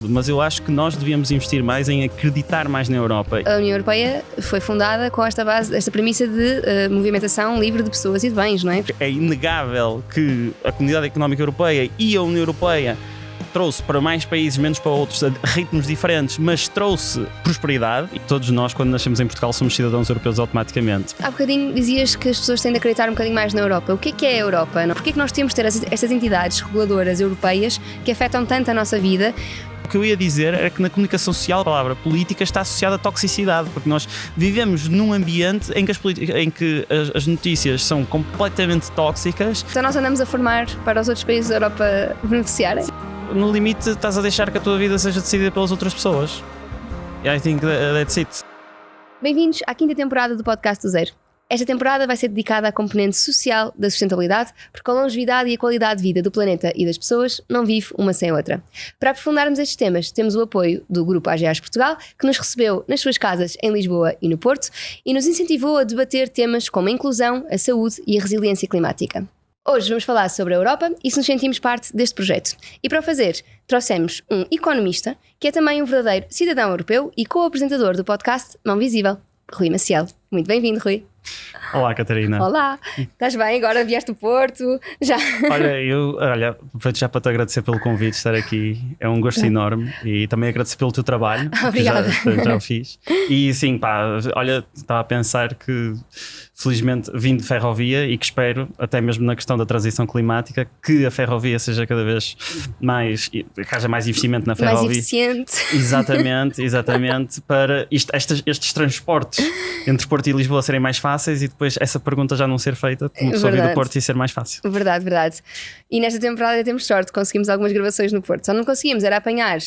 Mas eu acho que nós devíamos investir mais em acreditar mais na Europa. A União Europeia foi fundada com esta base, esta premissa de movimentação livre de pessoas e de bens, não é? É inegável que a Comunidade Económica Europeia e a União Europeia trouxe para mais países, menos para outros, a ritmos diferentes, mas trouxe prosperidade. E todos nós, quando nascemos em Portugal, somos cidadãos europeus automaticamente. Há bocadinho dizias que as pessoas têm de acreditar um bocadinho mais na Europa. O que é a Europa? Porquê é que nós temos de ter estas entidades reguladoras europeias que afetam tanto a nossa vida? O que eu ia dizer era que na comunicação social a palavra política está associada à toxicidade, porque nós vivemos num ambiente em que as notícias são completamente tóxicas. Então nós andamos a formar para os outros países da Europa beneficiarem? No limite estás a deixar que a tua vida seja decidida pelas outras pessoas. I think that's it. Bem-vindos à 5ª temporada do Podcast do Zero. Esta temporada vai ser dedicada à componente social da sustentabilidade, porque a longevidade e a qualidade de vida do planeta e das pessoas não vive uma sem a outra. Para aprofundarmos estes temas, temos o apoio do Grupo AGEAS Portugal, que nos recebeu nas suas casas em Lisboa e no Porto e nos incentivou a debater temas como a inclusão, a saúde e a resiliência climática. Hoje vamos falar sobre a Europa e se nos sentimos parte deste projeto. E para o fazer, trouxemos um economista, que é também um verdadeiro cidadão europeu e co-apresentador do podcast Mão Visível, Rui Maciel. Muito bem-vindo, Rui. Olá, Catarina. Olá, estás bem? Agora vieste do Porto? Já? Olha, aproveito já para te agradecer pelo convite de estar aqui. É um gosto enorme e também agradecer pelo teu trabalho. Obrigada. Já o fiz. E sim, olha, estava a pensar que felizmente vim de ferrovia e que espero, até mesmo na questão da transição climática, que a ferrovia seja cada vez mais, que haja mais investimento na ferrovia. Mais eficiente. Exatamente, para estes transportes entre Porto e Lisboa serem mais fáceis e depois essa pergunta já não ser feita como pessoa vir do Porto e ser mais fácil. Verdade. E nesta temporada temos sorte, conseguimos algumas gravações no Porto. Só não conseguimos era apanhar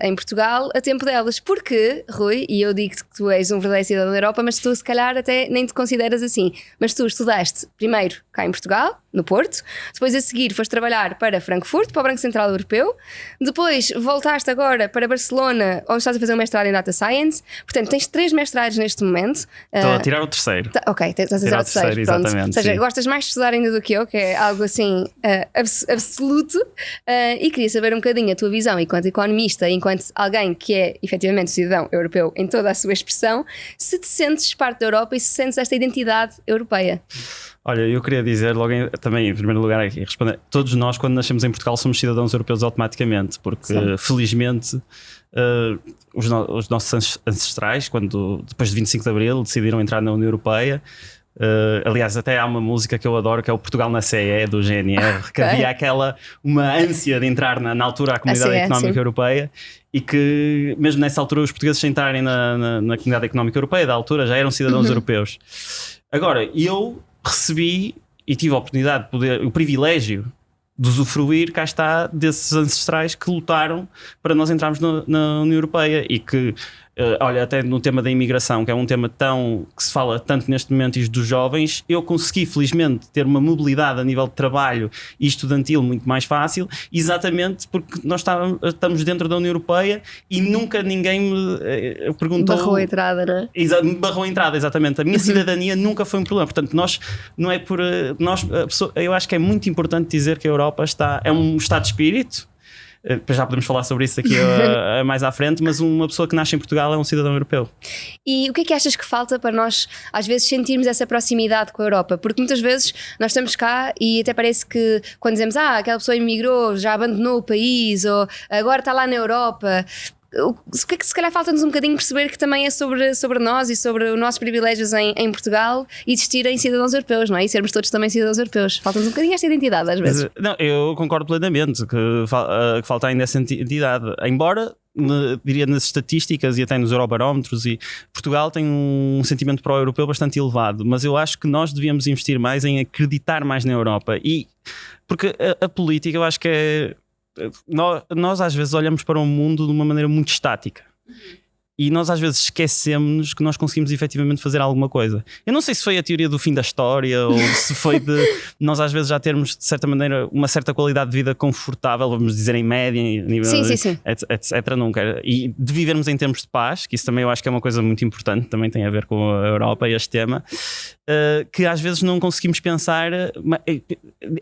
em Portugal a tempo delas, porque, Rui, e eu digo que tu és um verdadeiro cidadão da Europa, mas tu se calhar até nem te consideras assim, mas tu estudaste primeiro cá em Portugal, no Porto, depois a seguir foste trabalhar para Frankfurt, para o Banco Central Europeu, depois voltaste agora para Barcelona, onde estás a fazer um mestrado em Data Science. Portanto, tens 3 mestrados neste momento. Estou a tirar o terceiro. Ok, estás a tirar o terceiro, exatamente. Ou seja, sim. Gostas mais de estudar ainda do que eu, que é algo assim absoluto, e queria saber um bocadinho a tua visão enquanto economista, enquanto alguém que é efetivamente cidadão europeu em toda a sua expressão, se te sentes parte da Europa e se sentes esta identidade europeia. Olha, eu queria dizer logo também, em primeiro lugar, aqui responder: todos nós, quando nascemos em Portugal, somos cidadãos europeus automaticamente, porque felizmente os nossos ancestrais, depois de 25 de Abril, decidiram entrar na União Europeia. Aliás, até há uma música que eu adoro, que é o Portugal na CE, do GNR, que havia uma ânsia de entrar na altura a Comunidade Económica Europeia, e que mesmo nessa altura os portugueses, sem entrarem na Comunidade Económica Europeia da altura, já eram cidadãos europeus. Agora, eu recebi e tive a oportunidade o privilégio de usufruir, cá está, desses ancestrais que lutaram para nós entrarmos na União Europeia e que, olha, até no tema da imigração, que é um tema que se fala tanto neste momento e dos jovens, eu consegui felizmente ter uma mobilidade a nível de trabalho e estudantil muito mais fácil, exatamente porque nós estamos dentro da União Europeia e nunca ninguém me perguntou... Barrou a entrada, não é? Barrou a entrada, exatamente. A minha cidadania nunca foi um problema. Portanto, não é por... eu acho que é muito importante dizer que a Europa é um estado de espírito. Já podemos falar sobre isso aqui mais à frente, mas uma pessoa que nasce em Portugal é um cidadão europeu. E o que é que achas que falta para nós às vezes sentirmos essa proximidade com a Europa? Porque muitas vezes nós estamos cá e até parece que quando dizemos aquela pessoa emigrou, já abandonou o país ou agora está lá na Europa, o que é que se calhar falta-nos um bocadinho perceber que também é sobre nós e sobre os nossos privilégios em Portugal e existirem cidadãos europeus, não é? E sermos todos também cidadãos europeus. Falta-nos um bocadinho esta identidade às vezes. Não, eu concordo plenamente que falta ainda essa identidade, embora diria nas estatísticas e até nos eurobarómetros, e Portugal tem um sentimento pró-europeu bastante elevado, mas eu acho que nós devíamos investir mais em acreditar mais na Europa, porque a política, eu acho que é... Nós às vezes olhamos para o mundo de uma maneira muito estática e nós às vezes esquecemos que nós conseguimos efetivamente fazer alguma coisa. Eu não sei se foi a teoria do fim da história ou se foi de nós às vezes já termos de certa maneira uma certa qualidade de vida confortável, vamos dizer em média, em nível, sim. etc. Nunca. E de vivermos em termos de paz, que isso também eu acho que é uma coisa muito importante, também tem a ver com a Europa e este tema, que às vezes não conseguimos pensar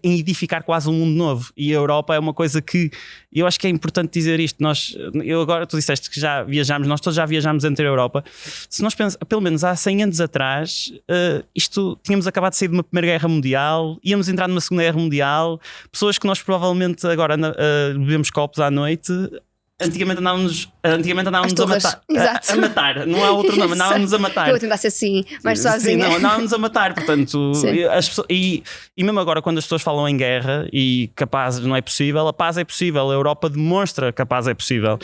em edificar quase um mundo novo. E a Europa é uma coisa que eu acho que é importante dizer isto. Eu agora, tu disseste que já viajámos, nós todos já viajámos entre a Europa. Se nós pensamos, pelo menos há 100 anos atrás, tínhamos acabado de sair de uma Primeira Guerra Mundial, íamos entrar numa Segunda Guerra Mundial, pessoas que nós provavelmente agora bebemos copos à noite. Antigamente andávamos a matar. A matar, não há outro nome, andávamos a matar. Eu vou tentar ser assim, mais sozinha. Sim, não, andávamos a matar, portanto, as pessoas, e mesmo agora, quando as pessoas falam em guerra e que a paz não é possível, a paz é possível, a Europa demonstra que a paz é possível.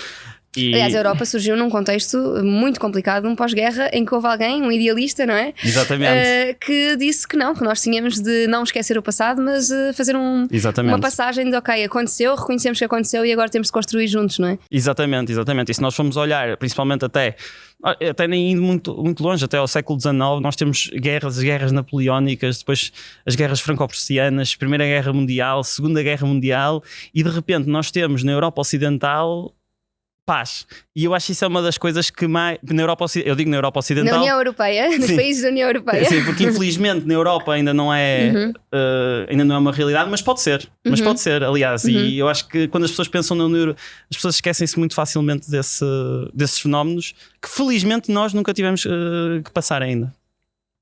Aliás, a Europa surgiu num contexto muito complicado, um pós-guerra, em que houve alguém, um idealista, não é? Exatamente. Que disse que nós tínhamos de não esquecer o passado, mas fazer uma passagem de ok, aconteceu, reconhecemos que aconteceu e agora temos de construir juntos, não é? Exatamente. E se nós formos olhar, principalmente até nem indo muito longe, até ao século XIX, nós temos guerras napoleónicas, depois as guerras franco-prussianas, Primeira Guerra Mundial, Segunda Guerra Mundial, e de repente nós temos na Europa Ocidental paz. E eu acho que isso é uma das coisas que mais na Europa, eu digo na Europa Ocidental, na União Europeia, nos países da União Europeia. Sim, porque infelizmente na Europa ainda não é uma realidade, mas pode ser. Aliás, e eu acho que quando as pessoas pensam na União Europeia, as pessoas esquecem-se muito facilmente desses fenómenos que felizmente nós nunca tivemos que passar ainda.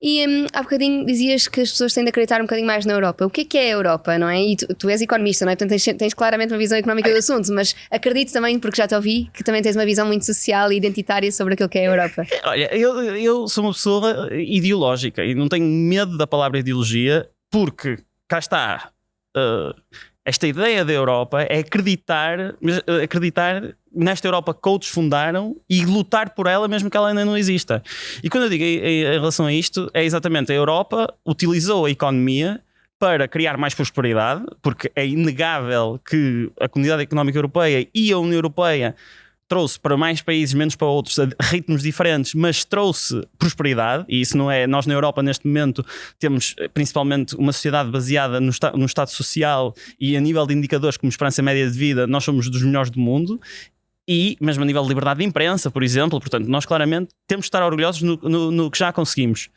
E há bocadinho dizias que as pessoas têm de acreditar um bocadinho mais na Europa. O que é a Europa, não é? E tu és economista, não é? Portanto tens claramente uma visão económica do assunto, mas acredito também, porque já te ouvi, que também tens uma visão muito social e identitária sobre aquilo que é a Europa. Olha, eu sou uma pessoa ideológica e não tenho medo da palavra ideologia, porque cá está, esta ideia da Europa é acreditar nesta Europa que outros fundaram e lutar por ela mesmo que ela ainda não exista. E quando eu digo em relação a isto, é exatamente a Europa utilizou a economia para criar mais prosperidade, porque é inegável que a Comunidade Económica Europeia e a União Europeia trouxe para mais países, menos para outros, a ritmos diferentes, mas trouxe prosperidade, e isso não é... Nós na Europa neste momento temos principalmente uma sociedade baseada no Estado social e a nível de indicadores como esperança média de vida, nós somos dos melhores do mundo, e mesmo a nível de liberdade de imprensa, por exemplo, portanto nós claramente temos de estar orgulhosos no que já conseguimos.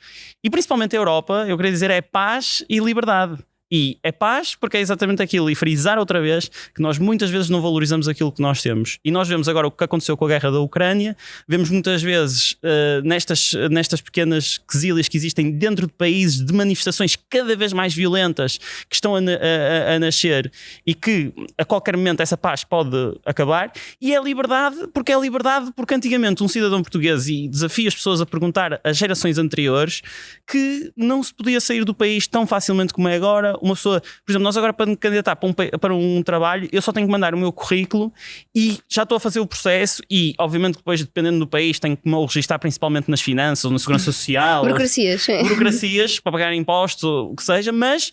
E principalmente a Europa, eu queria dizer, é paz e liberdade. E é paz porque é exatamente aquilo, e frisar outra vez que nós muitas vezes não valorizamos aquilo que nós temos. E nós vemos agora o que aconteceu com a guerra da Ucrânia, vemos muitas vezes nestas pequenas quesílias que existem dentro de países de manifestações cada vez mais violentas que estão a nascer e que a qualquer momento essa paz pode acabar. E é liberdade porque antigamente um cidadão português, e desafio as pessoas a perguntar às gerações anteriores, que não se podia sair do país tão facilmente como é agora. Uma pessoa, por exemplo, nós agora para me candidatar para um trabalho, eu só tenho que mandar o meu currículo e já estou a fazer o processo, e obviamente depois, dependendo do país, tenho que me registrar principalmente nas finanças ou na segurança social, burocracias para pagar impostos ou o que seja, mas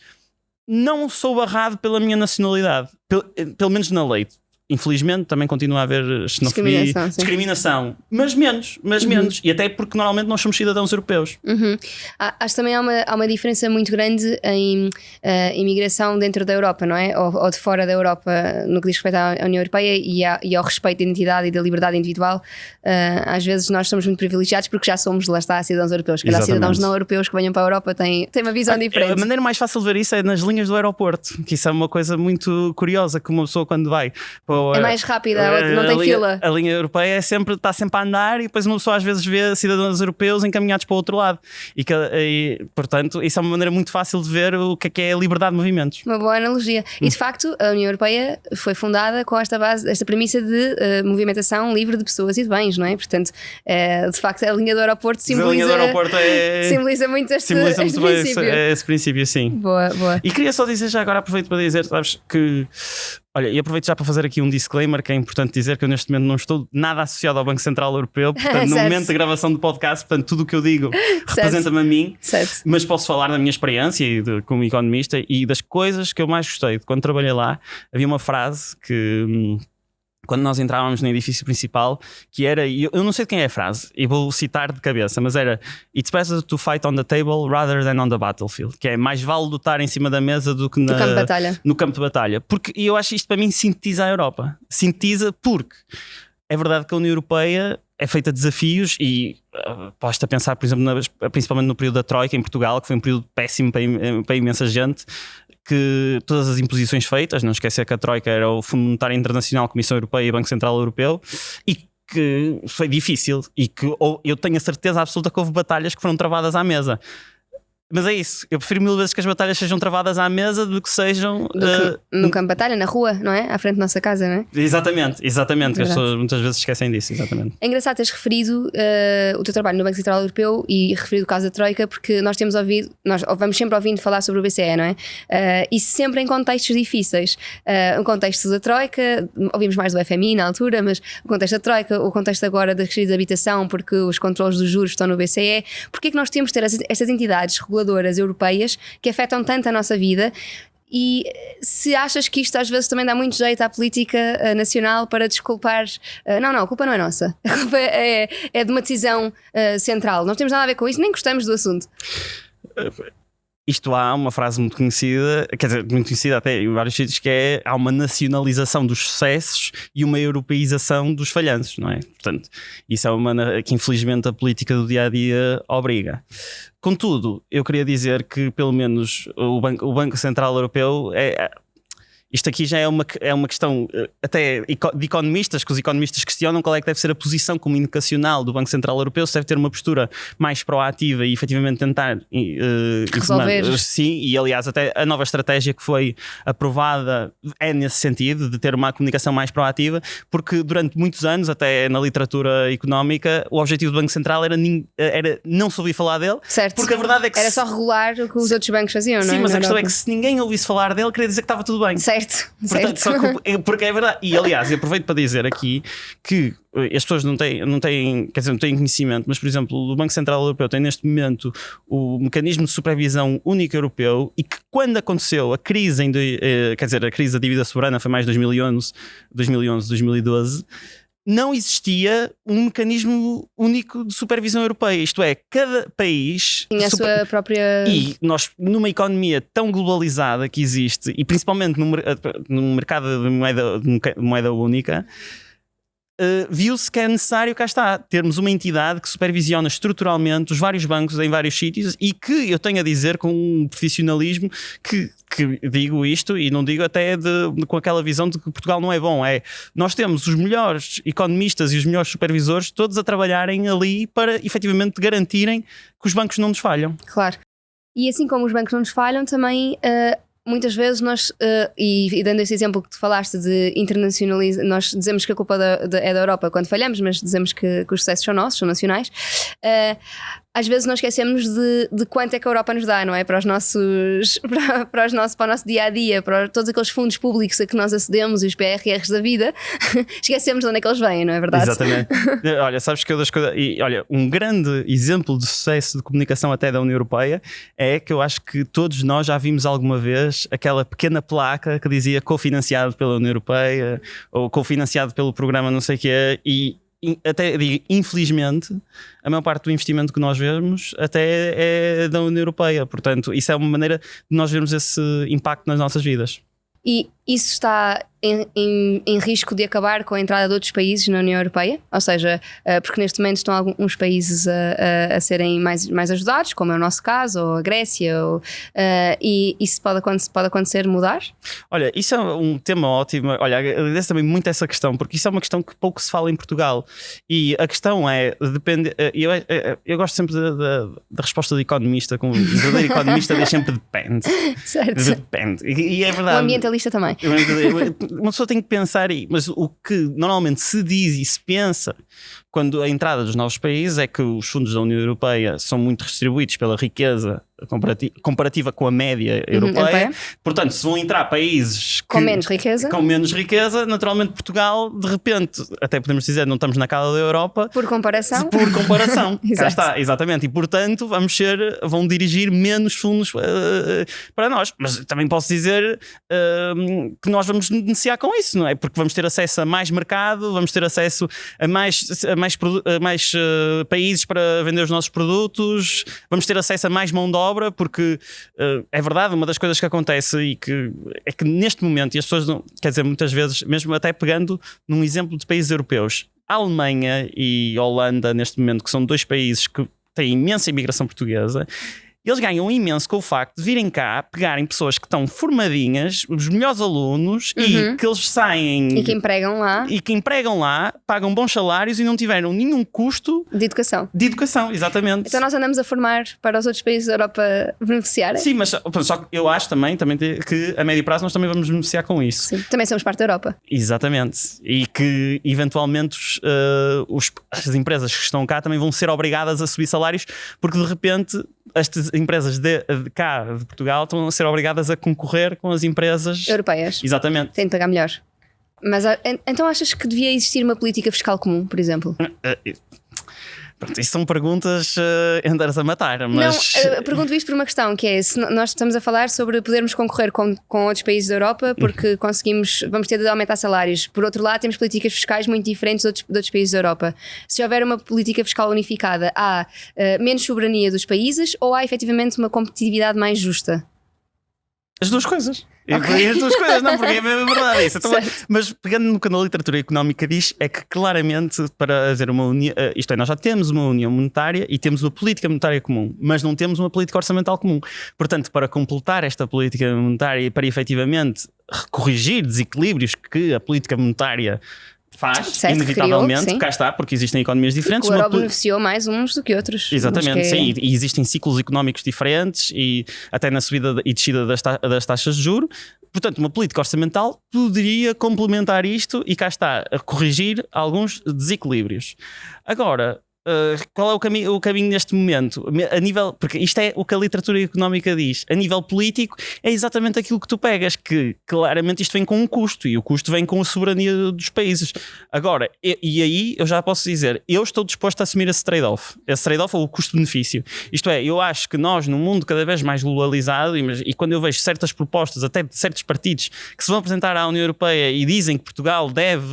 não sou barrado pela minha nacionalidade, pelo menos na lei. Infelizmente também continua a haver xenofobia, discriminação, mas menos. E até porque normalmente nós somos cidadãos europeus. Acho que também há uma diferença muito grande em imigração dentro da Europa, não é? Ou de fora da Europa, no que diz respeito à União Europeia e ao respeito da identidade e da liberdade individual. Às vezes nós somos muito privilegiados porque já somos, lá está, cidadãos europeus. Cada cidadãos não europeus que venham para a Europa têm uma visão diferente. A maneira mais fácil de ver isso é nas linhas do aeroporto, que isso é uma coisa muito curiosa, que uma pessoa quando vai é mais rápida, não tem fila. A linha europeia está sempre a andar, e depois uma pessoa às vezes vê cidadãos europeus encaminhados para o outro lado. E portanto, isso é uma maneira muito fácil de ver o que é a liberdade de movimentos. Uma boa analogia. E de facto, a União Europeia foi fundada com esta premissa de movimentação livre de pessoas e de bens, não é? Portanto, de facto, a linha do aeroporto simboliza muito este princípio. Esse princípio, sim. Boa. E queria só dizer, já agora aproveito para dizer, sabes, que... Olha, e aproveito já para fazer aqui um disclaimer, que é importante dizer que eu neste momento não estou nada associado ao Banco Central Europeu, portanto no momento da gravação do podcast, portanto tudo o que eu digo representa-me a mim, mas posso falar da minha experiência como economista, e das coisas que eu mais gostei de quando trabalhei lá. Havia uma frase que quando nós entrávamos no edifício principal, que era, eu não sei de quem é a frase, e vou citar de cabeça, mas era "It's better to fight on the table rather than on the battlefield", que é mais vale lutar em cima da mesa do que no campo de batalha. Porque eu acho isto para mim sintetiza a Europa. Sintetiza porque é verdade que a União Europeia é feita de desafios e posto a pensar, por exemplo, principalmente no período da Troika em Portugal, que foi um período péssimo para imensa gente, que todas as imposições feitas, não esquecer que a Troika era o Fundo Monetário Internacional, Comissão Europeia e Banco Central Europeu, e que foi difícil e que eu tenho a certeza absoluta que houve batalhas que foram travadas à mesa. Mas é isso, eu prefiro 1000 vezes que as batalhas sejam travadas à mesa do que sejam no campo de batalha, na rua, não é? À frente da nossa casa, não é? Exatamente, que as pessoas muitas vezes esquecem disso, exatamente. É engraçado teres referido o teu trabalho no Banco Central Europeu e referido o caso da Troika, porque nós temos ouvido, nós vamos sempre ouvindo falar sobre o BCE, não é? E sempre em contextos difíceis. O contexto da Troika, ouvimos mais do FMI na altura, mas o contexto da Troika, o contexto agora da crise de habitação, porque os controles dos juros estão no BCE. Porque é que nós temos de ter estas entidades reguladoras europeias que afetam tanto a nossa vida? E se achas que isto às vezes também dá muito jeito à política nacional para desculpar, não, a culpa não é nossa, a culpa é de uma decisão central, não temos nada a ver com isso, nem gostamos do assunto. Isto há uma frase muito conhecida, quer dizer, muito conhecida até em vários sítios, que é: há uma nacionalização dos sucessos e uma europeização dos falhanços, não é? Portanto, isso é uma que infelizmente a política do dia-a-dia obriga. Contudo, eu queria dizer que pelo menos o Banco Central Europeu isto aqui já é uma questão até de economistas, que os economistas questionam qual é que deve ser a posição comunicacional do Banco Central Europeu, se deve ter uma postura mais proativa e efetivamente tentar resolver. Sim, e aliás até a nova estratégia que foi aprovada é nesse sentido, de ter uma comunicação mais proativa, porque durante muitos anos, até na literatura económica, o objetivo do Banco Central era não se ouvir falar dele, certo. Porque a verdade é que era só regular o que os outros bancos faziam, não é? Sim, mas a questão é que se ninguém ouvisse falar dele, queria dizer que estava tudo bem. Certo. Portanto, porque é verdade. E aliás, eu aproveito para dizer aqui que as pessoas não têm conhecimento, mas por exemplo, o Banco Central Europeu tem neste momento o mecanismo de supervisão único europeu, e que quando aconteceu a crise a crise da dívida soberana foi mais 2011, 2012, não existia um mecanismo único de supervisão europeia. Isto é, cada país tinha a sua própria... E nós, numa economia tão globalizada que existe, e principalmente no mercado de moeda única, viu-se que é necessário, cá está, termos uma entidade que supervisiona estruturalmente os vários bancos em vários sítios, e que eu tenho a dizer com um profissionalismo que digo isto, e não digo até com aquela visão de que Portugal não é bom, nós temos os melhores economistas e os melhores supervisores todos a trabalharem ali para efetivamente garantirem que os bancos não nos falham. Claro. E assim como os bancos não nos falham, também... muitas vezes nós, e dando esse exemplo que tu falaste de internacionalizar, nós dizemos que a culpa é da Europa quando falhamos, mas dizemos que os sucessos são nossos, são nacionais. Às vezes nós esquecemos de quanto é que a Europa nos dá, não é? Para o nosso dia-a-dia, para todos aqueles fundos públicos a que nós acedemos e os PRRs da vida, esquecemos de onde é que eles vêm, não é verdade? Exatamente. Olha, sabes que olha, um grande exemplo de sucesso de comunicação até da União Europeia é que eu acho que todos nós já vimos alguma vez aquela pequena placa que dizia cofinanciado pela União Europeia ou cofinanciado pelo programa não sei o quê, e até digo, infelizmente, a maior parte do investimento que nós vemos até é da União Europeia. Portanto, isso é uma maneira de nós vermos esse impacto nas nossas vidas. E isso está em risco de acabar com a entrada de outros países na União Europeia? Ou seja, porque neste momento estão alguns países a serem mais ajudados, como é o nosso caso, ou a Grécia, e isso pode acontecer mudar? Olha, isso é um tema ótimo. Olha, agradeço também muito essa questão, porque isso é uma questão que pouco se fala em Portugal. E a questão depende. Eu gosto sempre da resposta do economista, como o verdadeiro economista diz sempre depende. Certo. Depende. E é verdade. O ambientalista também. Uma pessoa tem que pensar aí, mas o que normalmente se diz e se pensa quando a entrada dos novos países é que os fundos da União Europeia são muito distribuídos pela riqueza comparativa com a média europeia. Portanto, se vão entrar países com menos riqueza, naturalmente Portugal, de repente, até podemos dizer, não estamos na cauda da Europa. Por comparação. Cá está, exatamente. E portanto, vão dirigir menos fundos para nós. Mas também posso dizer que nós vamos beneficiar com isso, não é? Porque vamos ter acesso a mais mercado, vamos ter acesso a mais países para vender os nossos produtos, vamos ter acesso a mais mão de obra, porque é verdade, uma das coisas que acontece é que neste momento, e as pessoas não, quer dizer, muitas vezes, mesmo até pegando num exemplo de países europeus, a Alemanha e a Holanda, neste momento, que são 2 países que têm imensa imigração portuguesa, eles ganham imenso com o facto de virem cá, pegarem pessoas que estão formadinhas, os melhores alunos, e que eles saem... E que empregam lá. Pagam bons salários e não tiveram nenhum custo... De educação, exatamente. Então nós andamos a formar para os outros países da Europa beneficiarem? Sim, mas só que eu acho também que a médio prazo nós também vamos beneficiar com isso. Sim, também somos parte da Europa. Exatamente. E que eventualmente as empresas que estão cá também vão ser obrigadas a subir salários, porque de repente... Estas empresas de cá, de Portugal, estão a ser obrigadas a concorrer com as empresas europeias. Exatamente. Têm de pagar melhor. Mas então achas que devia existir uma política fiscal comum, por exemplo? Pronto, isso são perguntas andares a matar, mas... Não, pergunto isto por uma questão, que é, se nós estamos a falar sobre podermos concorrer com outros países da Europa porque vamos ter de aumentar salários. Por outro lado, temos políticas fiscais muito diferentes de outros países da Europa. Se houver uma política fiscal unificada, há menos soberania dos países ou há efetivamente uma competitividade mais justa? As duas coisas. Okay. As duas coisas, não, porque é verdade isso. Então, mas pegando no que a literatura económica diz, é que claramente para haver uma união, isto é, nós já temos uma união monetária e temos uma política monetária comum, mas não temos uma política orçamental comum. Portanto, para completar esta política monetária e para efetivamente corrigir desequilíbrios que a política monetária faz, certo, inevitavelmente, criou, cá está, porque existem economias diferentes. O euro beneficiou mais uns do que outros. Exatamente, sim, e existem ciclos económicos diferentes e até na subida e descida das taxas de juros. Portanto, uma política orçamental poderia complementar isto e cá está, a corrigir alguns desequilíbrios. Agora, qual é o caminho neste momento? A nível, porque isto é o que a literatura económica diz. A nível político é exatamente aquilo que tu pegas, que claramente isto vem com um custo e o custo vem com a soberania dos países. Agora, e aí eu já posso dizer, eu estou disposto a assumir esse trade-off ou o custo-benefício. Isto é, eu acho que nós num mundo cada vez mais globalizado e quando eu vejo certas propostas até de certos partidos que se vão apresentar à União Europeia e dizem que Portugal deve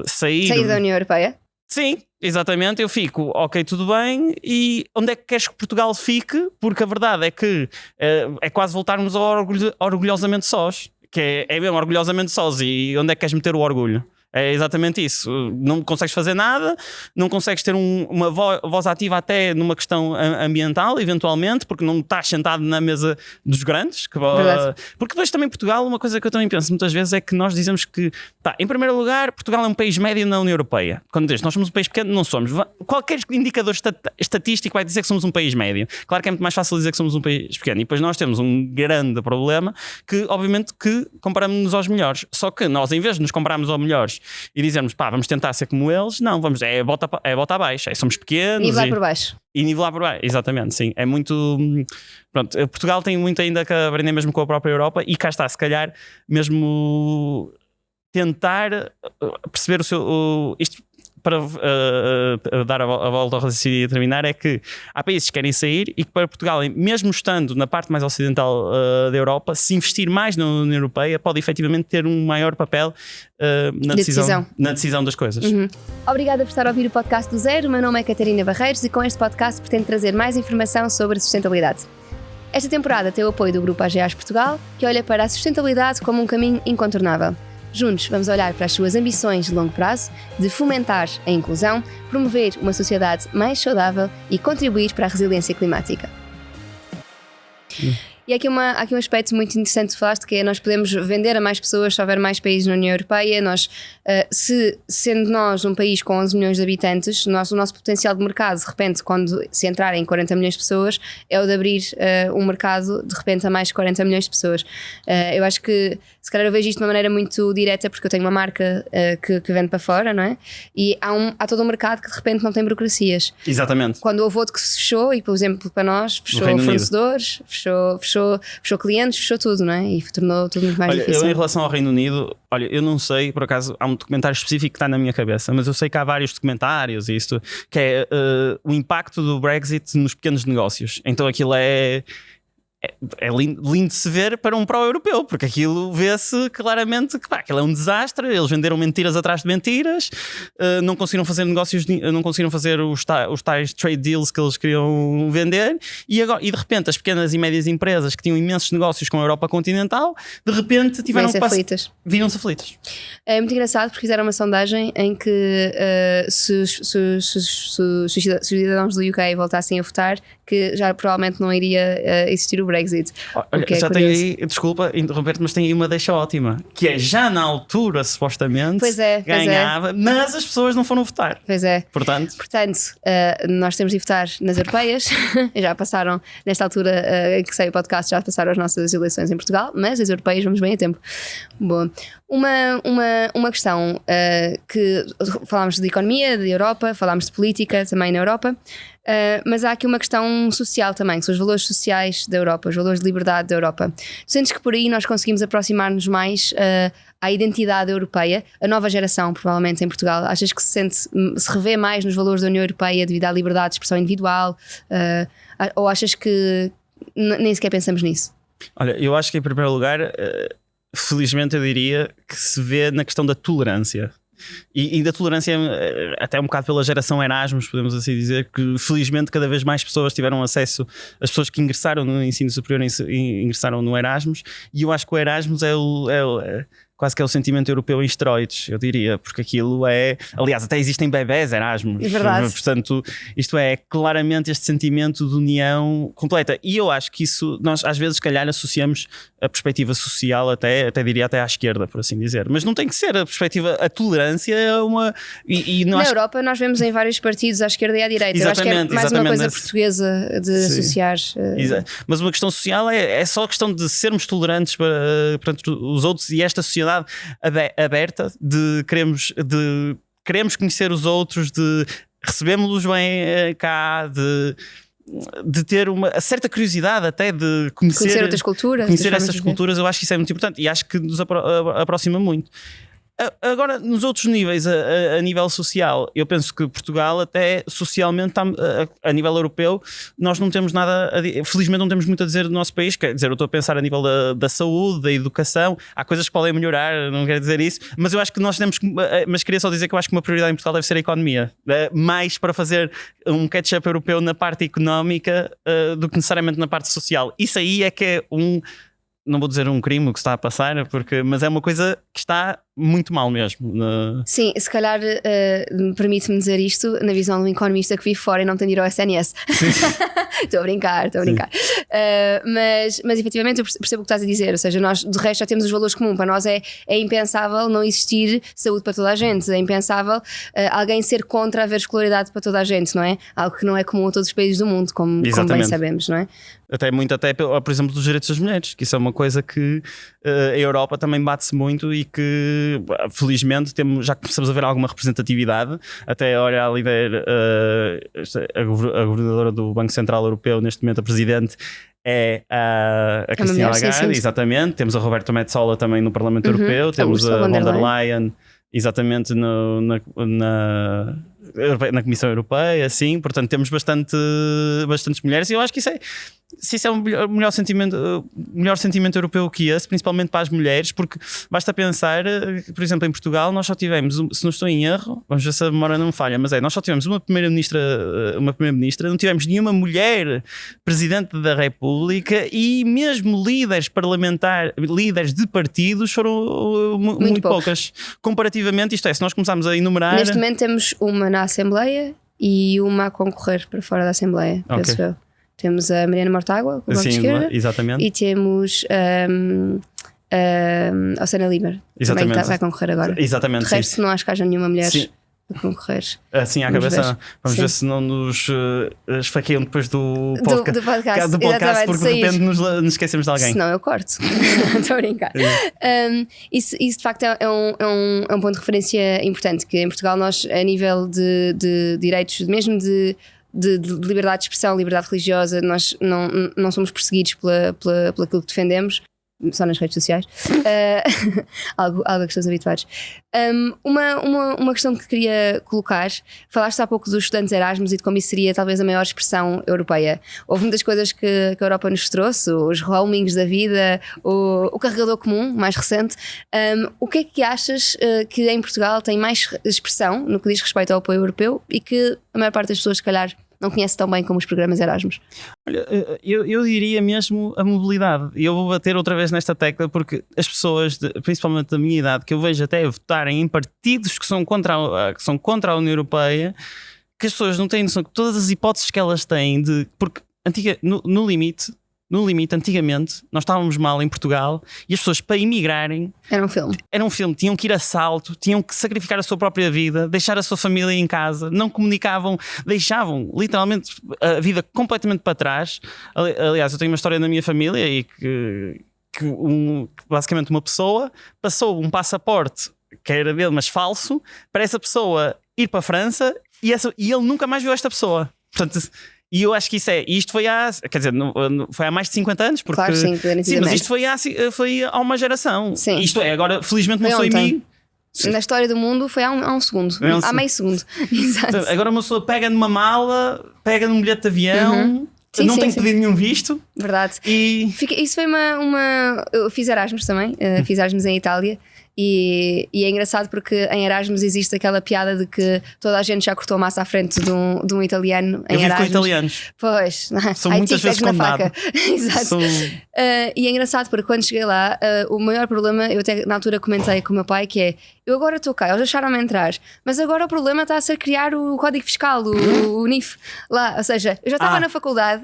sair da União Europeia? Sim, exatamente, eu fico, ok, tudo bem, e onde é que queres que Portugal fique? Porque a verdade é que é quase voltarmos ao orgulhosamente sós, que é mesmo orgulhosamente sós, e onde é que queres meter o orgulho? É exatamente isso, não consegues fazer nada, não consegues ter uma voz ativa até numa questão ambiental, eventualmente, porque não estás sentado na mesa dos grandes. Porque depois também Portugal, uma coisa que eu também penso muitas vezes é que nós dizemos que, em primeiro lugar, Portugal é um país médio na União Europeia. Quando dizes, nós somos um país pequeno, não somos. Qualquer indicador estatístico vai dizer que somos um país médio. Claro que é muito mais fácil dizer que somos um país pequeno. E depois nós temos um grande problema que, obviamente, que comparamos-nos aos melhores. Só que nós, em vez de nos compararmos aos melhores e dizermos, vamos tentar ser como eles, não, bota abaixo, somos pequenos. Nivelar por baixo. E nivelar por baixo, exatamente, sim. É muito... Pronto, Portugal tem muito ainda que aprender mesmo com a própria Europa e cá está, se calhar, mesmo tentar perceber isto para dar a volta ao raciocínio e terminar, é que há países que querem sair e que para Portugal, mesmo estando na parte mais ocidental da Europa, se investir mais na União Europeia pode efetivamente ter um maior papel na decisão das coisas. Obrigada por estar a ouvir o podcast do Zero. O meu nome é Catarina Barreiros e com este podcast pretendo trazer mais informação sobre sustentabilidade. Esta temporada tem o apoio do Grupo AGEAS Portugal, que olha para a sustentabilidade como um caminho incontornável. Juntos vamos olhar para as suas ambições de longo prazo, de fomentar a inclusão, promover uma sociedade mais saudável e contribuir para a resiliência climática. E há aqui um aspecto muito interessante que falaste, que é nós podemos vender a mais pessoas se houver mais países na União Europeia. Nós, sendo nós um país com 11 milhões de habitantes, o nosso potencial de mercado, de repente, quando se entrarem 40 milhões de pessoas, é o de abrir um mercado, de repente, a mais 40 milhões de pessoas. Eu acho que, se calhar, eu vejo isto de uma maneira muito direta, porque eu tenho uma marca que vende para fora, não é? E há todo um mercado que, de repente, não tem burocracias. Exatamente. Quando houve outro que se fechou, e, por exemplo, para nós, fechou fornecedores, fechou clientes, fechou tudo, não é? E tornou tudo muito mais difícil. Eu, em relação ao Reino Unido, eu não sei, por acaso, há um documentário específico que está na minha cabeça, mas eu sei que há vários documentários e isto, que é o impacto do Brexit nos pequenos negócios. Então aquilo é lindo de se ver para um pró-europeu, porque aquilo vê-se claramente que aquilo é um desastre. Eles venderam mentiras atrás de mentiras, não conseguiram fazer negócios, não conseguiram fazer os tais trade deals que eles queriam vender, e de repente as pequenas e médias empresas que tinham imensos negócios com a Europa continental, de repente tiveram que viram-se aflitas. É muito engraçado porque fizeram uma sondagem em que se os cidadãos do UK voltassem a votar, que já provavelmente não iria existir o Brexit. Olha, já tem aí, desculpa interromper-te, mas tem aí uma deixa ótima, que é já na altura, supostamente, ganhava, mas as pessoas não foram votar. Pois é. Portanto, nós temos de votar nas europeias. Já passaram, nesta altura que sai o podcast, já passaram as nossas eleições em Portugal, mas as europeias vamos bem a tempo. Bom, uma questão que falámos de economia, de Europa, falámos de política também na Europa. Mas há aqui uma questão social também, que são os valores sociais da Europa, os valores de liberdade da Europa. Tu sentes que por aí nós conseguimos aproximar-nos mais à identidade europeia? A nova geração, provavelmente, em Portugal, achas que se revê mais nos valores da União Europeia devido à liberdade de expressão individual? Ou achas que nem sequer pensamos nisso? Olha, eu acho que em primeiro lugar, felizmente eu diria que se vê na questão da tolerância. E da tolerância, até um bocado pela geração Erasmus, podemos assim dizer, que felizmente cada vez mais pessoas tiveram acesso, as pessoas que ingressaram no ensino superior ingressaram no Erasmus, e eu acho que o Erasmus quase que é o sentimento europeu em esteroides, eu diria, porque aquilo é, aliás, até existem bebés Erasmus. É verdade. Portanto, isto é claramente este sentimento de união completa, e eu acho que isso, nós às vezes se calhar associamos a perspectiva social até diria até à esquerda, por assim dizer, mas não tem que ser a perspectiva, a tolerância é uma... Na Europa nós vemos em vários partidos à esquerda e à direita. Exatamente, eu acho que é mais uma coisa portuguesa de associar. Mas uma questão social é só a questão de sermos tolerantes para os outros, e esta sociedade aberta de queremos conhecer os outros, de recebemos-los bem cá, de ter uma certa curiosidade até de conhecer outras culturas, conhecer essas culturas. Eu acho que isso é muito importante e acho que nos aproxima muito. Agora, nos outros níveis, a nível social, eu penso que Portugal, até socialmente, a nível europeu, nós não temos nada, felizmente não temos muito a dizer do nosso país. Quer dizer, eu estou a pensar a nível da saúde, da educação, há coisas que podem melhorar, não quero dizer isso, mas eu acho que nós temos, mas queria só dizer que eu acho que uma prioridade em Portugal deve ser a economia, mais para fazer um catch-up europeu na parte económica do que necessariamente na parte social. Isso aí é que é não vou dizer um crime o que está a passar, mas é uma coisa que está muito mal mesmo. Sim, se calhar permite-me dizer isto na visão de um economista que vive fora e não tem de ir ao SNS. Estou a brincar. Mas efetivamente eu percebo o que estás a dizer. Ou seja, nós de resto já temos os valores comuns. Para nós é impensável não existir saúde para toda a gente. É impensável alguém ser contra haver escolaridade para toda a gente, não é? Algo que não é comum a todos os países do mundo, como bem sabemos, não é? Até, por exemplo, dos direitos das mulheres, que isso é uma coisa que a Europa também bate-se muito e que, felizmente, já começamos a ver alguma representatividade. Até, olha, a líder, a governadora do Banco Central Europeu, neste momento a presidente, é a Christine Lagarde, exatamente. Temos a Roberta Metsola também no Parlamento Europeu, temos a von der Leyen, exatamente na Comissão Europeia, sim, portanto temos bastantes mulheres, e eu acho que isso é o melhor sentimento europeu que esse, principalmente para as mulheres, porque basta pensar, por exemplo, em Portugal nós só tivemos, se não estou em erro, vamos ver se a memória não me falha, mas nós só tivemos uma primeira-ministra, não tivemos nenhuma mulher presidente da República, e mesmo líderes parlamentares, líderes de partidos foram muito poucas comparativamente, isto é, se nós começarmos a enumerar... Neste momento temos uma na Assembleia e uma a concorrer para fora da Assembleia, penso eu. Temos a Mariana Mortágua, o Bloco de Esquerda, exatamente. e temos a Oceana Liber, também que vai concorrer agora. Exatamente. De resto, não acho que haja nenhuma mulher a concorrer. Assim à cabeça, vamos ver se não nos esfaqueiam depois do podcast, porque de repente nos esquecemos de alguém. Senão eu corto. Estou a brincar. Isso de facto é um ponto de referência importante, que em Portugal nós, a nível de direitos, mesmo de liberdade de expressão, liberdade religiosa, nós não somos perseguidos pelo aquilo que defendemos, só nas redes sociais. Algo a que estamos habituados. Uma questão que queria colocar: falaste há pouco dos estudantes Erasmus e de como isso seria talvez a maior expressão europeia. Houve muitas coisas que a Europa nos trouxe, os roamings da vida, o carregador comum mais recente. O que é que achas que em Portugal tem mais expressão no que diz respeito ao apoio europeu e que a maior parte das pessoas se calhar não conhece tão bem como os programas Erasmus? Olha, eu diria mesmo a mobilidade. E eu vou bater outra vez nesta tecla, porque as pessoas, principalmente da minha idade, que eu vejo até votarem em partidos que são contra a União Europeia, que as pessoas não têm noção que todas as hipóteses que elas têm porque no limite, antigamente, nós estávamos mal em Portugal e as pessoas, para emigrarem, era um filme, tinham que ir a salto, tinham que sacrificar a sua própria vida, deixar a sua família em casa, não comunicavam, deixavam literalmente a vida completamente para trás. Aliás, eu tenho uma história na minha família e que basicamente uma pessoa passou um passaporte que era dele, mas falso, para essa pessoa ir para a França e ele nunca mais viu esta pessoa. Portanto, e eu acho que isto foi foi há mais de 50 anos. Porque, claro, sim, mas isto foi há uma geração. Sim. Isto é, agora felizmente não sou amigo. Na história do mundo foi há um segundo, há meio segundo. Exato. Agora uma pessoa pega numa mala, pega num bilhete de avião, não tem que pedir nenhum visto. Verdade. Isso foi eu fiz Erasmus também, fiz Erasmus em Itália. E é engraçado porque em Erasmus existe aquela piada de que toda a gente já cortou a massa à frente de um italiano em Erasmus. Eu vivo com italianos. Pois, são muitas vezes condenado. Exato. E é engraçado porque quando cheguei lá, o maior problema, eu até na altura comentei com o meu pai, que é: eu agora estou cá, eles deixaram-me entrar, mas agora o problema está a ser criar o código fiscal, o NIF lá, ou seja, eu já estava na faculdade,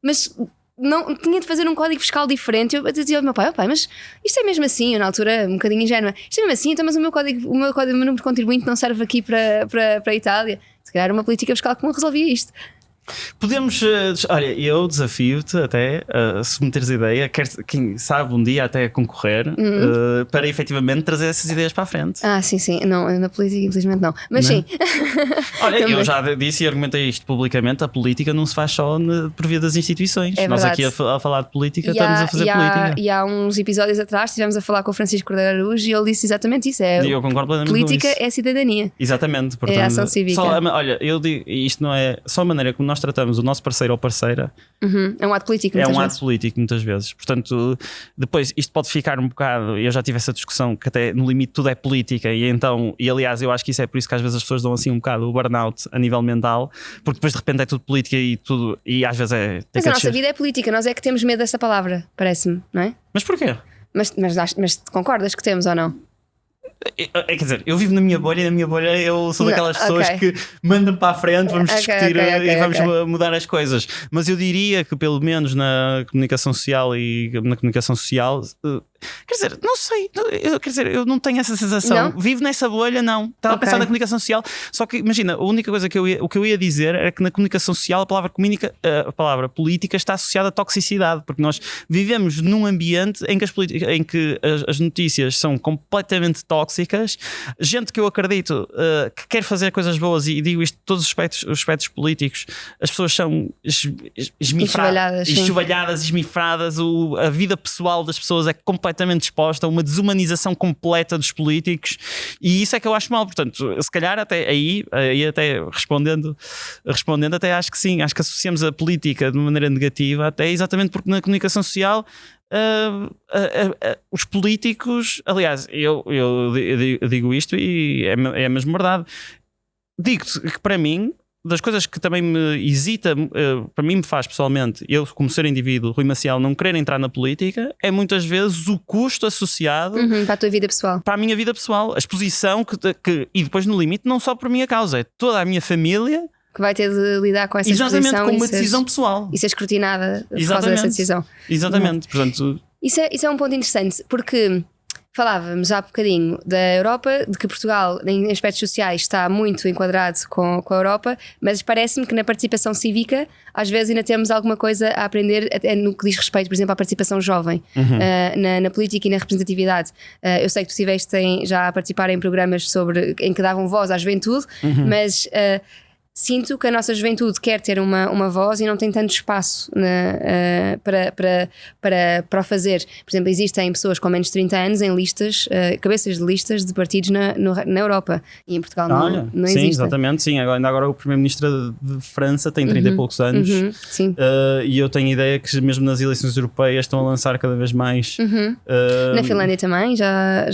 mas não tinha de fazer um código fiscal diferente. Eu dizia ao meu pai: mas isto é mesmo assim? Eu na altura um bocadinho ingênua: isto é mesmo assim? Então, mas o meu número de contribuinte não serve aqui para a Itália. Se calhar uma política fiscal comum resolvia isto. Podemos, olha, eu desafio-te até a submeteres a ideia, quem sabe um dia até a concorrer, para efetivamente trazer essas ideias para a frente. Sim, não, na política infelizmente não, mas não. Sim. Olha, eu já disse e argumentei isto publicamente: a política não se faz só por via das instituições. Nós aqui a falar de política estamos a fazer política. E há uns episódios atrás estivemos a falar com o Francisco Cordeiro Araújo e ele disse exatamente isso: eu concordo plenamente política com isso. É cidadania. Exatamente, portanto, é ação cívica. Olha, eu digo, isto não é só a maneira como nós tratamos o nosso parceiro ou parceira. É um ato político muitas vezes. Ato político muitas vezes. Portanto, depois isto pode ficar um bocado, eu já tive essa discussão que até no limite tudo é política, e aliás eu acho que isso é por isso que às vezes as pessoas dão assim um bocado o burnout a nível mental, porque depois de repente é tudo política e às vezes mas a nossa vida é política, nós é que temos medo dessa palavra, parece-me, não é? Mas porquê? Mas concordas que temos ou não? Quer dizer, eu vivo na minha bolha e na minha bolha eu sou daquelas pessoas que mandam para a frente, vamos discutir e vamos mudar as coisas. Mas eu diria que pelo menos na comunicação social quer dizer, não sei, eu não tenho essa sensação. Não? Vivo nessa bolha, não. Estava a pensar na comunicação social, só que imagina, a única coisa que eu ia dizer era que na comunicação social a palavra política está associada à toxicidade, porque nós vivemos num ambiente em que as notícias são completamente tóxicas, gente que eu acredito que quer fazer coisas boas, e digo isto de todos os aspectos políticos, as pessoas são esmivalhadas, esmifradas, a vida pessoal das pessoas é completamente exposta a uma desumanização completa dos políticos, e isso é que eu acho mal. Portanto, se calhar até aí até respondendo até acho que sim, acho que associamos a política de uma maneira negativa, até exatamente porque na comunicação social os políticos, aliás, eu digo isto e é mesmo verdade, digo-te que para mim, das coisas que também me hesita, para mim me faz pessoalmente, eu como ser indivíduo, Rui Maciel, não querer entrar na política, é muitas vezes o custo associado para a tua vida pessoal, para a minha vida pessoal, a exposição e depois no limite não só por minha causa, é toda a minha família que vai ter de lidar com essa exatamente, exposição. com uma decisão pessoal. E ser escrutináda por Exatamente. causa dessa decisão. Exatamente. Portanto, Isso é um ponto interessante, porque falávamos há bocadinho da Europa, de que Portugal, em aspectos sociais, está muito enquadrado com a Europa, mas parece-me que na participação cívica, às vezes ainda temos alguma coisa a aprender, até no que diz respeito, por exemplo, à participação jovem, na política e na representatividade. Eu sei que tu estiveste já a participar em programas em que davam voz à juventude, mas sinto que a nossa juventude quer ter uma voz e não tem tanto espaço para o fazer. Por exemplo, existem pessoas com menos de 30 anos em listas, cabeças de listas de partidos na Europa, e em Portugal não sim, existe. Exatamente, sim. Ainda agora o primeiro-ministro de França tem 30 e poucos anos, sim. E eu tenho a ideia que mesmo nas eleições europeias estão a lançar cada vez mais. Na Finlândia também já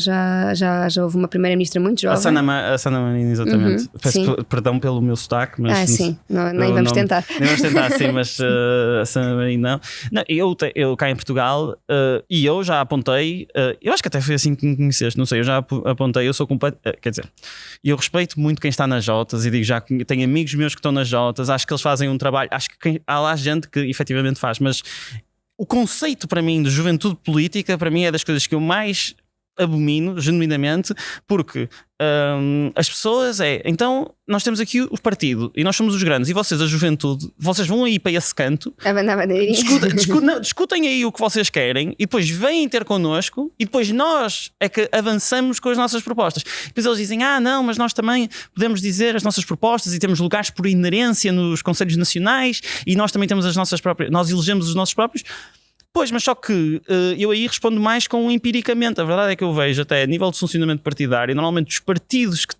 houve uma primeira-ministra muito jovem. A Sanna Marin, exatamente. Peço perdão pelo meu sotaque, mas sim, nem vamos tentar. Nem vamos tentar, sim, mas a Sanna Marin não. Eu cá em Portugal, e eu já apontei, eu acho que até foi assim que me conheceste, não sei, eu já apontei, eu sou completo, quer dizer, eu respeito muito quem está nas Jotas e digo já que tenho amigos meus que estão nas Jotas, acho que eles fazem um trabalho, acho que há lá gente que efetivamente faz, mas o conceito para mim de juventude política, para mim é das coisas que eu mais abomino, genuinamente, porque as pessoas então nós temos aqui o partido e nós somos os grandes e vocês, a juventude, vocês vão aí para esse canto, discutem aí o que vocês querem e depois vêm ter connosco e depois nós é que avançamos com as nossas propostas. Depois eles dizem, não, mas nós também podemos dizer as nossas propostas e temos lugares por inerência nos conselhos nacionais e nós também temos as nossas próprias, nós elegemos os nossos próprios. Pois, mas só que eu aí respondo mais com empiricamente. A verdade é que eu vejo até a nível de funcionamento partidário, normalmente os partidos que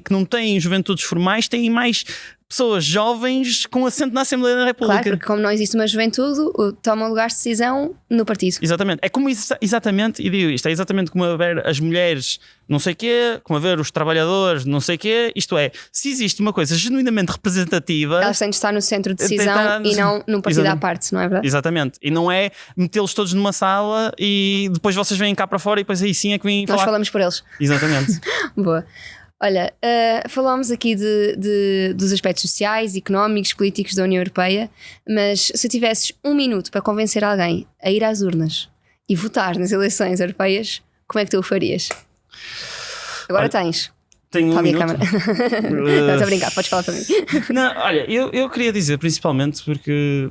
não têm juventudes formais têm mais pessoas jovens com assento na Assembleia da República. Claro, porque como não existe uma juventude, tomam lugares de decisão no partido. Exatamente. É como exatamente, e digo isto, é exatamente como haver as mulheres não sei quê, como haver os trabalhadores não sei quê, isto é, se existe uma coisa genuinamente representativa... Elas têm de estar no centro de decisão e não num partido à parte, não é verdade? Exatamente. E não é metê-los todos numa sala e depois vocês vêm cá para fora e depois aí sim é que vêm falar. Nós falamos por eles. Exatamente. Boa. Olha, falámos aqui dos aspectos sociais, económicos, políticos da União Europeia, mas se tivesses 1 minuto para convencer alguém a ir às urnas e votar nas eleições europeias, como é que tu o farias? Agora tens. Tenho um minuto. Não, estou a brincar, podes falar para mim. Não, olha, eu queria dizer principalmente porque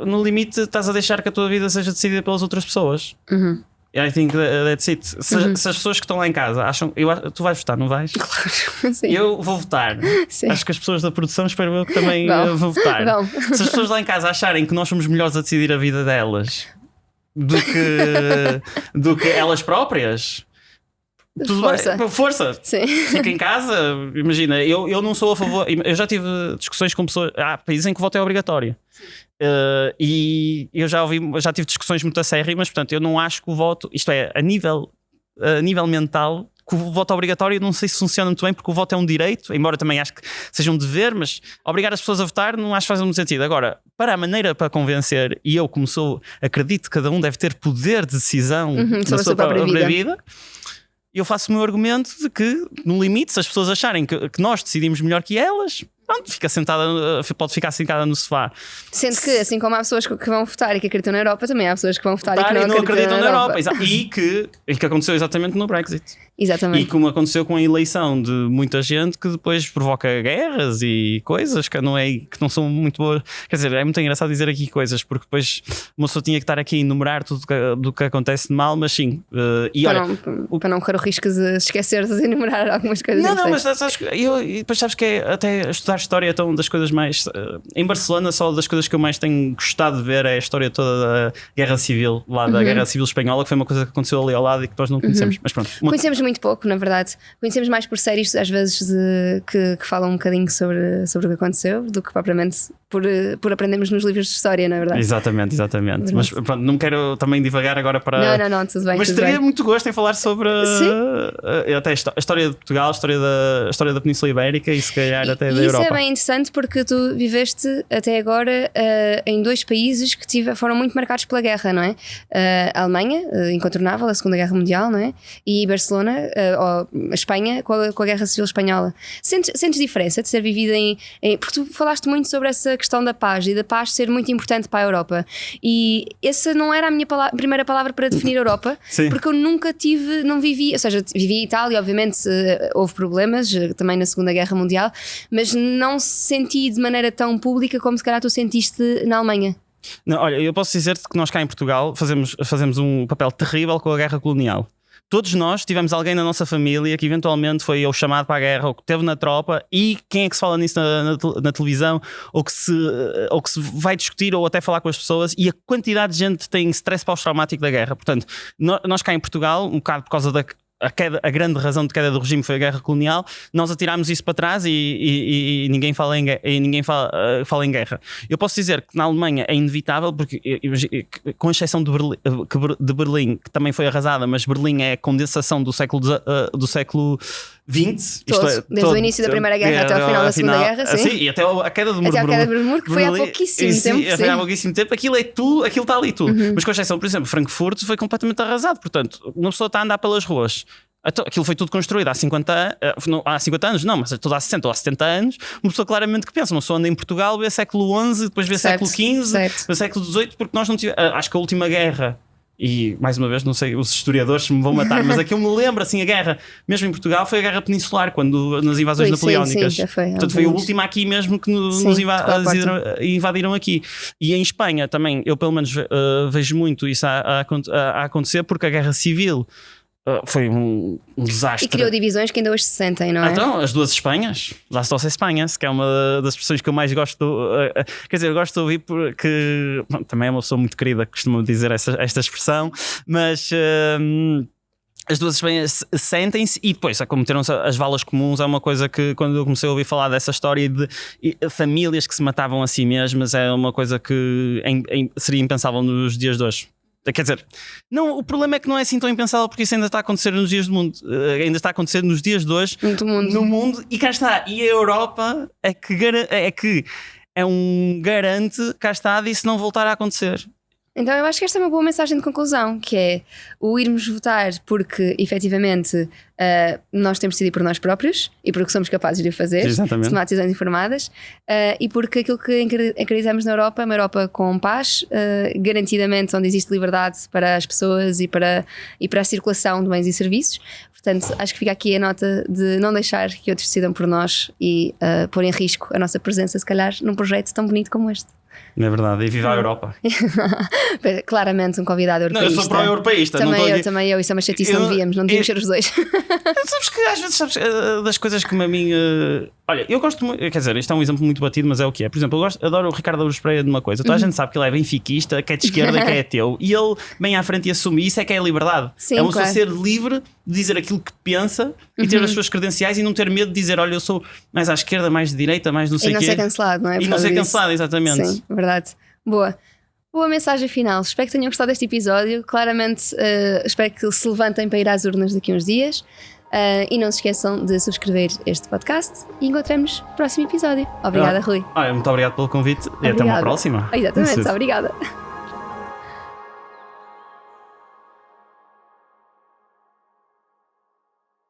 no limite estás a deixar que a tua vida seja decidida pelas outras pessoas. I think that's it. Se as pessoas que estão lá em casa acham. Tu vais votar, não vais? Claro, sim. Eu vou votar. Sim. Acho que as pessoas da produção, espero eu que também vão votar. Se as pessoas lá em casa acharem que nós somos melhores a decidir a vida delas do que elas próprias. Força. Sim. Fica em casa. Imagina, eu não sou a favor. Eu já tive discussões com pessoas. Há países em que o voto é obrigatório. E eu já tive discussões muito acérrimas, portanto, eu não acho que o voto, isto é, a nível mental, que o voto é obrigatório, não sei se funciona muito bem, porque o voto é um direito, embora também acho que seja um dever, mas obrigar as pessoas a votar não acho que faz muito sentido. Agora, para a maneira para convencer, e eu, como sou, acredito que cada um deve ter poder de decisão na sua própria vida. Eu faço o meu argumento de que, no limite, se as pessoas acharem que nós decidimos melhor que elas, pronto, pode ficar sentada no sofá. Sendo que, assim como há pessoas que vão votar e que acreditam na Europa, também há pessoas que vão votar e que não acreditam na Europa. E que aconteceu exatamente no Brexit. Exatamente. E como aconteceu com a eleição de muita gente, que depois provoca guerras e coisas que não são muito boas. Quer dizer, é muito engraçado dizer aqui coisas, porque depois uma pessoa tinha que estar aqui a enumerar tudo do que acontece de mal, mas sim. Para não correr o risco de esquecer de enumerar algumas coisas. Não, mas sabes, depois sabes que é até estudar história é tão das coisas mais. Em Barcelona, só das coisas que eu mais tenho gostado de ver é a história toda da Guerra Civil, lá da Guerra Civil Espanhola, que foi uma coisa que aconteceu ali ao lado e que nós não conhecemos. Mas pronto. Conhecemos muito pouco, na verdade. Conhecemos mais por séries, às vezes, que falam um bocadinho sobre o que aconteceu, do que propriamente por aprendermos nos livros de história, não é verdade? Exatamente. Verdade. Mas pronto, não quero também divagar agora para. Não, tudo bem. Mas teria muito gosto em falar sobre até a história de Portugal, a história da Península Ibérica e se calhar até da Europa. Isso é bem interessante porque tu viveste até agora em 2 países que foram muito marcados pela guerra, não é? A Alemanha, incontornável, a Segunda Guerra Mundial, não é? E Barcelona, ou a Espanha, com a Guerra Civil Espanhola. Sentes diferença de ser vivido porque tu falaste muito sobre essa questão da paz e da paz ser muito importante para a Europa. E essa não era a minha primeira palavra para definir a Europa, porque eu nunca não vivi, ou seja, vivi em Itália, obviamente houve problemas também na Segunda Guerra Mundial, mas não senti de maneira tão pública como se calhar tu sentiste na Alemanha. Não, olha, eu posso dizer-te que nós cá em Portugal fazemos um papel terrível com a guerra colonial. Todos nós tivemos alguém na nossa família que eventualmente foi ou chamado para a guerra ou que esteve na tropa, e quem é que se fala nisso na televisão ou que se vai discutir ou até falar com as pessoas, e a quantidade de gente tem stress pós-traumático da guerra. Portanto, nós cá em Portugal, um bocado por causa a grande razão de queda do regime foi a guerra colonial, nós atirámos isso para trás e ninguém fala em guerra. Eu posso dizer que na Alemanha é inevitável, porque com exceção de Berlim, que também foi arrasada, mas Berlim é a condensação do século XX, desde o início da Primeira Guerra até ao final da Segunda Guerra, sim. E até a queda do muro. Até a queda do muro, que foi há pouquíssimo tempo. Foi há pouquíssimo tempo. Aquilo está ali tudo. Mas com exceção, por exemplo, Frankfurt foi completamente arrasado. Portanto, uma pessoa está a andar pelas ruas. Aquilo foi tudo construído há 50 anos, não, mas tudo há 60 ou há 70 anos. Uma pessoa claramente que pensa, uma pessoa anda em Portugal, vê século XI, depois vê século XV, vê século XVIII, porque nós não tivemos. Acho que a última guerra, e mais uma vez, não sei, os historiadores me vão matar, mas a que eu me lembro, assim, a guerra, mesmo em Portugal, foi a Guerra Peninsular, nas invasões napoleónicas. Sim, portanto, foi a última aqui mesmo que nos invadiram aqui. E em Espanha também, eu pelo menos vejo muito isso a acontecer, porque a Guerra Civil foi um desastre. E criou divisões que ainda hoje se sentem, não é? Então, as 2 Espanhas, lá se Espanhas, que é uma das expressões que eu mais gosto. Quer dizer, eu gosto de ouvir porque também é uma pessoa muito querida que costuma dizer esta expressão, mas as 2 Espanhas sentem-se, e depois cometeram-se as valas comuns. É uma coisa que, quando eu comecei a ouvir falar dessa história de famílias que se matavam a si mesmas, é uma coisa que seria impensável nos dias de hoje. Quer dizer, não, o problema é que não é assim tão impensável, porque isso ainda está a acontecer nos dias do mundo, ainda está a acontecer nos dias de hoje no mundo, e cá está. E a Europa é que é um garante, cá está, disso não voltar a acontecer. Então eu acho que esta é uma boa mensagem de conclusão, que é o irmos votar porque efetivamente nós temos de decidir por nós próprios e porque somos capazes de o fazer, de tomar decisões informadas, e porque aquilo que acreditamos na Europa é uma Europa com paz, garantidamente, onde existe liberdade para as pessoas e para a circulação de bens e serviços. Portanto, acho que fica aqui a nota de não deixar que outros decidam por nós e pôr em risco a nossa presença, se calhar, num projeto tão bonito como este. Não é verdade, e viva a Europa. Claramente um convidado europeísta. Não, eu sou pró-europeísta. Também eu, isso é uma chatice, não devíamos ser os dois. Sabes que às vezes, das coisas que a mim... olha, eu gosto muito, quer dizer, isto é um exemplo muito batido, mas é o que é. Por exemplo, adoro o Ricardo Araújo Pereira de uma coisa. Toda a gente sabe que ele é benfiquista, que é de esquerda, que é ateu, e ele vem à frente e assume isso, é que é a liberdade. Sim, é uma pessoa ser livre de dizer aquilo que pensa e ter as suas credenciais e não ter medo de dizer, olha, eu sou mais à esquerda, mais de direita, mais não sei o quê. E não ser cancelado, não é? E não ser cancelado, exatamente. Sim, verdade. Boa mensagem final. Espero que tenham gostado deste episódio. Claramente espero que se levantem para ir às urnas daqui a uns dias, e não se esqueçam de subscrever este podcast e encontramos no próximo episódio. Obrigada, Rui. Muito obrigado pelo convite. E até uma próxima. Exatamente, obrigada.